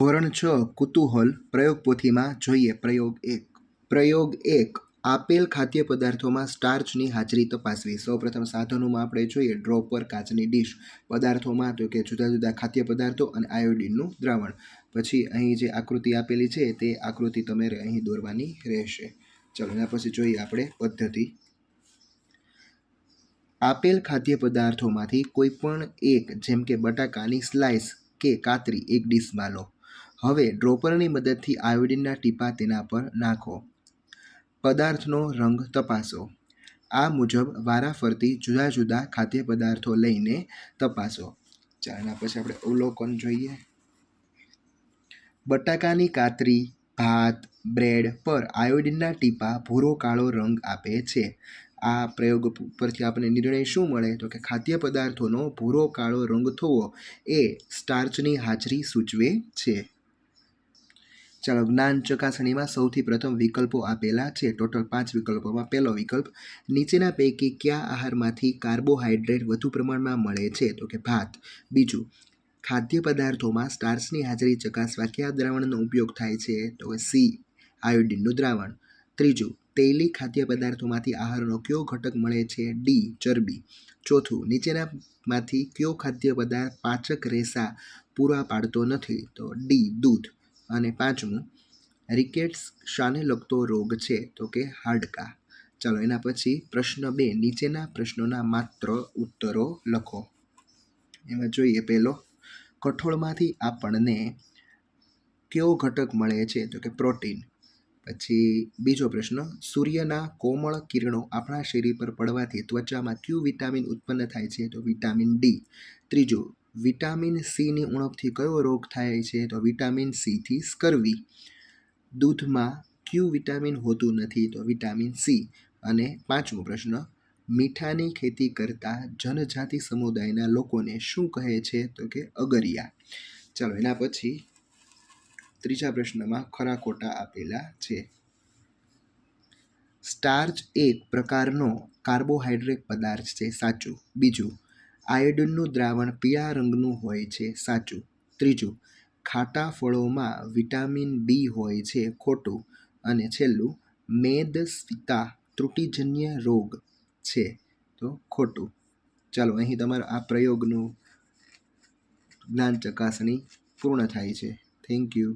ધોરણ 6 કુતૂહલ પ્રયોગ પોથીમાં જોઈએ પ્રયોગ 1 આપેલ ખાદ્ય પદાર્થોમાં સ્ટાર્ચની હાજરી તપાસવી. સૌપ્રથમ સાધનોમાં આપણે જોઈએ ડ્રોપર, કાચની ડીશ. પદાર્થોમાં તો કે જુદા જુદા ખાદ્ય પદાર્થો અને આયોડિનનું દ્રાવણ. પછી અહીં જે આકૃતિ આપેલી છે તે આકૃતિ તમારે અહીં દોરવાની રહેશે. ચલો એના પછી જોઈએ આપણે પદ્ધતિ. આપેલ ખાદ્ય પદાર્થોમાંથી કોઈ પણ એક, જેમ કે બટાકાની સ્લાઇસ કે કાતરી, એક ડીશમાં લો. હવે ડ્રોપરની મદદથી આયોડિનના ટીપાં તેના પર નાખો. પદાર્થનો રંગ તપાસો. આ મુજબ વારાફરતી જુદા જુદા ખાદ્ય પદાર્થો લઈને તપાસો. એના પછી આપણે અવલોકન જોઈએ. બટાકાની કાતરી, ભાત, બ્રેડ પર આયોડિનના ટીપાં ભૂરો કાળો રંગ આપે છે. આ પ્રયોગ પરથી આપણને નિર્ણય શું મળે? તો કે ખાદ્ય પદાર્થોનો ભૂરો કાળો રંગ થવો એ સ્ટાર્ચની હાજરી સૂચવે છે. ચાલો, જ્ઞાન ચકાસણીમાં સૌથી પ્રથમ વિકલ્પો આપેલા છે. ટોટલ 5 વિકલ્પોમાં પહેલો વિકલ્પ, નીચેના પૈકી કયા આહારમાંથી કાર્બોહાઈડ્રેટ વધુ પ્રમાણમાં મળે છે? તો કે ભાત. બીજું, ખાદ્ય પદાર્થોમાં સ્ટાર્ચની હાજરી ચકાસવા કયા દ્રાવણનો ઉપયોગ થાય છે? તો કે સી, આયોડિનનું દ્રાવણ. ત્રીજું, તૈલી ખાદ્ય પદાર્થોમાંથી આહારનો કયો ઘટક મળે છે? ડી, ચરબી. ચોથું, નીચેનામાંથી કયો ખાદ્ય પદાર્થ પાચક રેસા પૂરા પાડતો નથી? તો ડી, દૂધ. અને પાંચમું, રિકેટ્સ શાને લગતો રોગ છે? તો કે હાડકાં. ચાલો એના પછી પ્રશ્ન 2, નીચેના પ્રશ્નોના માત્ર ઉત્તરો લખો. એમાં જોઈએ પહેલો, કઠોળમાંથી આપણને કયો ઘટક મળે છે? તો કે પ્રોટીન. પછી બીજો પ્રશ્ન, સૂર્યના કોમળ કિરણો આપણા શરીર પર પડવાથી ત્વચામાં કયું વિટામિન ઉત્પન્ન થાય છે? તો વિટામિન ડી. ત્રીજું, વિટામિન સીની ઉણપથી કયો રોગ થાય છે? તો વિટામિન સીથી સ્કર્વી. દૂધમાં કયું વિટામિન હોતું નથી? તો વિટામિન સી. અને પાંચમો પ્રશ્ન, મીઠાની ખેતી કરતા જનજાતિ સમુદાયના લોકોને શું કહે છે? તો કે અગરિયા. ચાલો એના પછી ત્રીજા પ્રશ્નમાં ખરા ખોટા આપેલા છે. સ્ટાર્ચ એક પ્રકારનો કાર્બોહાઈડ્રેટ પદાર્થ છે, સાચું. બીજું, આયોડિનનું દ્રાવણ પીળા રંગનું હોય છે, સાચું. ત્રીજું, ખાટા ફળોમાં વિટામિન બી હોય છે, ખોટું. અને છેલ્લું, મેદસ્વીતા ત્રુટિજન્ય રોગ છે, તો ખોટું. ચાલો અહીં તમારા આ પ્રયોગનું જ્ઞાન ચકાસણી પૂર્ણ થાય છે. Thank you.